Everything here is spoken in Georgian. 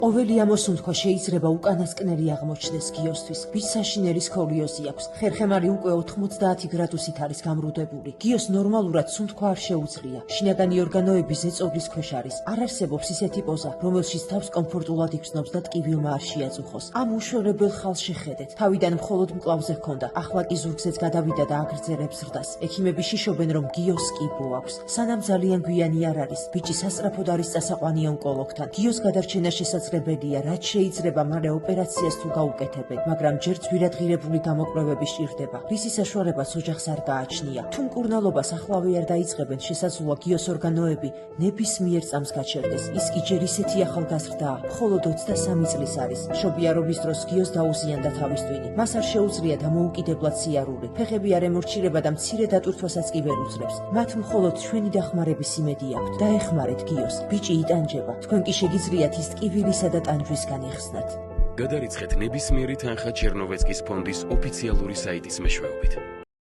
ყოველი ამოსუნთქვა შეიძლება უკანასკნელი აღმოჩნდეს გიოსთვის. ვის საშინელი სკოლიოზი აქვს. ხერხემალი უკვე 90 გრადუსით არის გამრუდებული. გიოს ნორმალურად სუნთქვა არ შეუძლია. შინაგანი ორგანოები ზეწოლის ქვეშ არის. არ არსებობს ისეთი პოზა, რომელშიც თავს კომფორტულად იგრძნობს და ტკივილმა არ შეაწუხოს. ამ უშველებელ ხალს შეხედეთ. თავიდან მხოლოდ მკლავზე ჰქონდა, ახლა კი ზურგზეც გადავიდა და აგრძელებს ზრდას. ექიმები შიშობენ, რომ გიოს კიბო აქვს. სანამ ძალიან გვიანი არ არის, ბიჭი სასწრაფოდ არის წასაყვანი ონკოლოგთან. გიოს გადარჩენა შესაძლებელია, რაც შეიძლება მალე ოპერაციას თუ გაუკეთებენ, მაგრამ ჯერ ძვირადღირებული გამოკვლევები სჭირდება, რისი საშუალებაც ოჯახს არ გააჩნია. თუ მკურნალობას ახლავე არ დაიწყებენ, შესაძლოა გიოს ორგანოები ნებისმიერ წამს გაჩერდეს. ის კი ჯერ ისეთი ახალგაზრდაა, მხოლოდ 23 წლის არის. მშობიარობის დროს გიოს დაუზიანდა თავის ტვინი. მას არ შეუძლია დამოუკიდებლად სიარული. ფეხები არ ემორჩილება და მცირე დატვირთვასაც კი ვერ უძლებს. მათ მხოლოდ ჩვენი დახმარების იმედი აქვთ. დაეხმარეთ გიოს. ბიჭი იტანჯება. თქვენ კი შეგიძლიათ ის ტკივილისა და ტანჯვისგან იხსნათ. გადარიცხეთ ნებისმიერი თანხა ჩერნოვეცკის ფონდის ოფიციალური საიტის მეშვეობით.